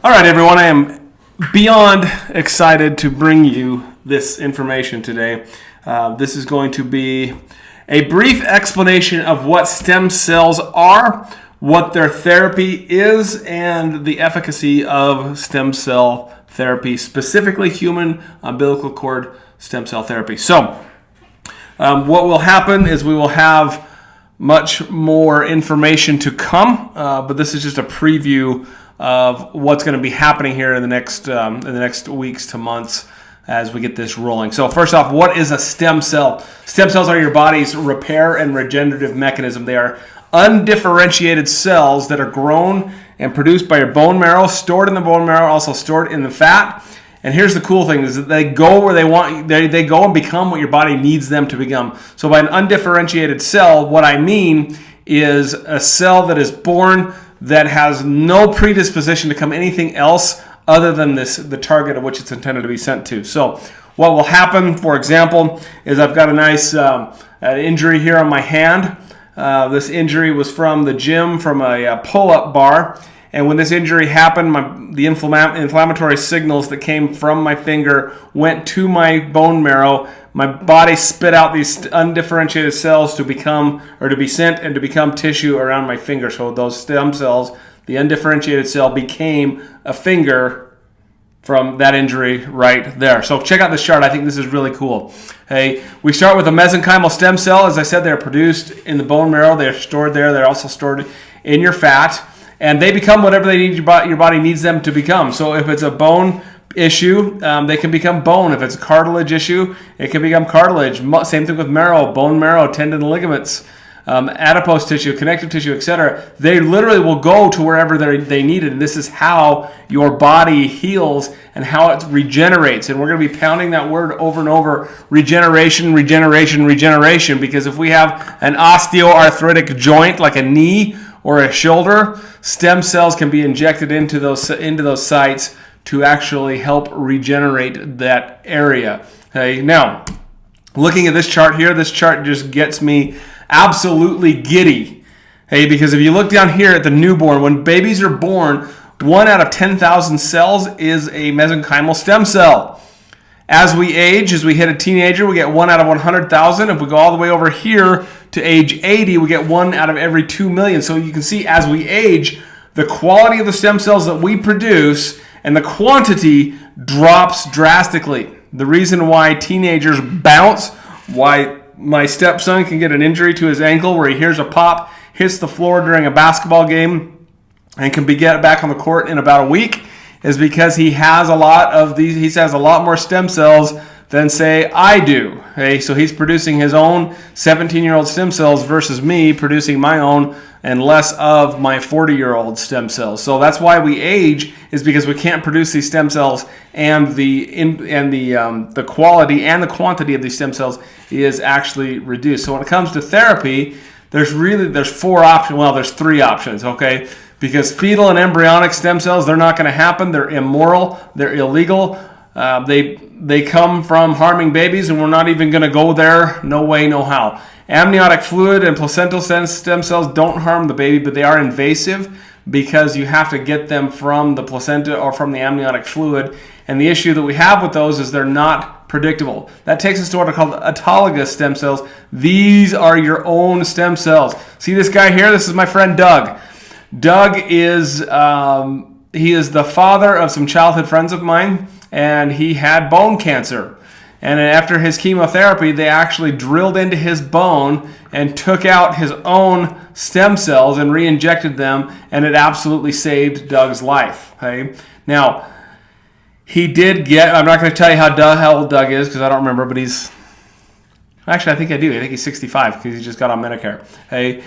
All right, everyone, I am beyond excited to bring you this information today. This is going to be a brief explanation of what stem cells are, what their therapy is, and the efficacy of stem cell therapy, specifically human umbilical cord stem cell therapy. So, what will happen is we will have much more information to come, but this is just a preview of what's going to be happening here in the next weeks to months as we get this rolling. So first off, what is a stem cell? Stem cells are your body's repair and regenerative mechanism. They are undifferentiated cells that are grown and produced by your bone marrow, stored in the bone marrow, also stored in the fat. And here's the cool thing, is that they go where they want. They go and become what your body needs them to become. So by an undifferentiated cell, what I mean is a cell that is born that has no predisposition to become anything else other than the target of which it's intended to be sent to. So what will happen, for example, is I've got a nice injury here on my hand. This injury was from the gym, from a pull-up bar. And when this injury happened, the inflammatory signals that came from my finger went to my bone marrow. My body spit out these undifferentiated cells to be sent and to become tissue around my finger. So those stem cells, the undifferentiated cell, became a finger from that injury right there. So check out this chart. I think this is really cool. Hey, we start with a mesenchymal stem cell. As I said, they're produced in the bone marrow. They're stored there. They're also stored in your fat. And they become whatever they need. Your body needs them to become. So if it's a bone issue, they can become bone. If it's a cartilage issue, it can become cartilage. Same thing with marrow, bone marrow, tendon, ligaments, adipose tissue, connective tissue, etc. They literally will go to wherever they need it. And this is how your body heals and how it regenerates. And we're going to be pounding that word over and over: regeneration, regeneration, regeneration. Because if we have an osteoarthritic joint like a knee or a shoulder, stem cells can be injected into those sites to actually help regenerate that area. Okay, now, looking at this chart here, this chart just gets me absolutely giddy. Hey, because if you look down here at the newborn, when babies are born, 1 out of 10,000 cells is a mesenchymal stem cell. As we age, as we hit a teenager, we get 1 out of 100,000. If we go all the way over here to age 80, we get 1 out of every 2 million. So you can see as we age, the quality of the stem cells that we produce and the quantity drops drastically. The reason why teenagers bounce, why my stepson can get an injury to his ankle where he hears a pop, hits the floor during a basketball game, and can get back on the court in about a week, is because he has a lot of these. He has a lot more stem cells than, say, I do. Okay, so he's producing his own 17-year-old stem cells versus me producing my own and less of my 40-year-old stem cells. So that's why we age, is because we can't produce these stem cells, and the quality and the quantity of these stem cells is actually reduced. So when it comes to therapy, there's 4 options. Well, there's 3 options. Okay. Because fetal and embryonic stem cells, they're not going to happen. They're immoral. They're illegal. They come from harming babies, and we're not even going to go there. No way, no how. Amniotic fluid and placental stem cells don't harm the baby, but they are invasive because you have to get them from the placenta or from the amniotic fluid. And the issue that we have with those is they're not predictable. That takes us to what are called autologous stem cells. These are your own stem cells. See this guy here? This is my friend Doug. Doug is he is the father of some childhood friends of mine, and he had bone cancer. And after his chemotherapy, they actually drilled into his bone and took out his own stem cells and re-injected them, and it absolutely saved Doug's life. Okay? Now, he did get, I'm not going to tell you how old Doug is because I don't remember, but actually I think I do. I think he's 65 because he just got on Medicare. Okay?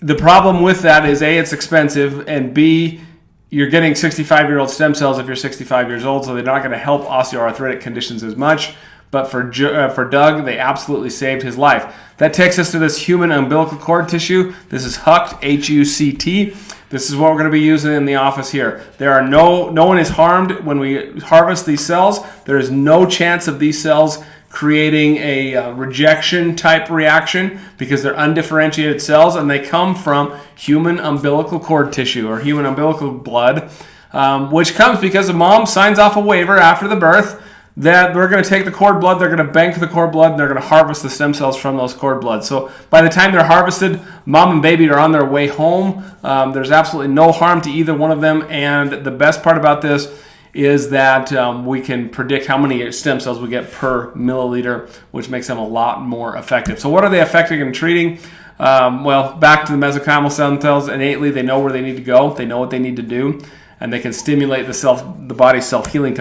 The problem with that is, A, it's expensive, and B, you're getting 65-year-old stem cells if you're 65 years old, so they're not going to help osteoarthritic conditions as much. But for Doug, they absolutely saved his life. That takes us to this human umbilical cord tissue. This is HUCT, H-U-C-T. This is what we're going to be using in the office here. No one is harmed when we harvest these cells. There is no chance of these cells creating a rejection type reaction because they're undifferentiated cells and they come from human umbilical cord tissue or human umbilical blood, which comes because the mom signs off a waiver after the birth that they're going to take the cord blood, they're going to bank the cord blood, and they're going to harvest the stem cells from those cord blood. So by the time they're harvested, mom and baby are on their way home. There's absolutely no harm to either one of them, and the best part about this is that we can predict how many stem cells we get per milliliter, which makes them a lot more effective. So what are they effective in treating? Well, back to the mesenchymal stem cells, innately they know where they need to go, they know what they need to do, and they can stimulate the body's self-healing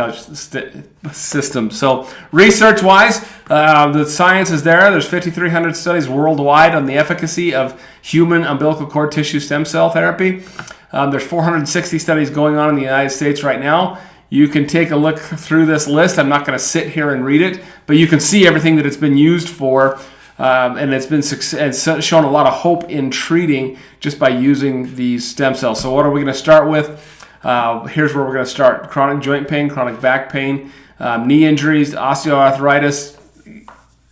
system. So research-wise, the science is there. There's 5,300 studies worldwide on the efficacy of human umbilical cord tissue stem cell therapy. There's 460 studies going on in the United States right now. You can take a look through this list. I'm not going to sit here and read it, but you can see everything that it's been used for, and it's shown a lot of hope in treating just by using these stem cells. So what are we going to start with? Here's where we're going to start. Chronic joint pain, chronic back pain, knee injuries, osteoarthritis,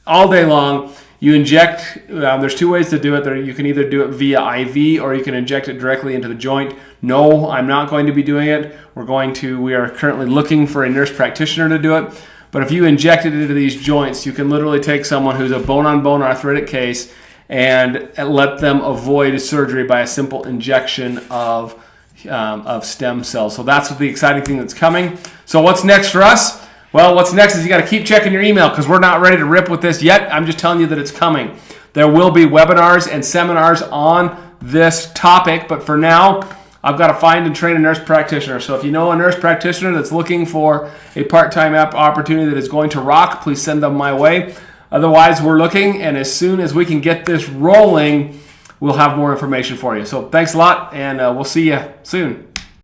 all day long. You inject, there's two ways to do it. You can either do it via IV or you can inject it directly into the joint. No, I'm not going to be doing it. We are currently looking for a nurse practitioner to do it. But if you inject it into these joints, you can literally take someone who's a bone-on-bone arthritic case and let them avoid surgery by a simple injection of stem cells. So that's the exciting thing that's coming. So what's next for us? Well, what's next is you got to keep checking your email because we're not ready to rip with this yet. I'm just telling you that it's coming. There will be webinars and seminars on this topic, but for now, I've got to find and train a nurse practitioner. So if you know a nurse practitioner that's looking for a part-time opportunity that is going to rock, please send them my way. Otherwise, we're looking, and as soon as we can get this rolling, we'll have more information for you. So thanks a lot, and we'll see you soon.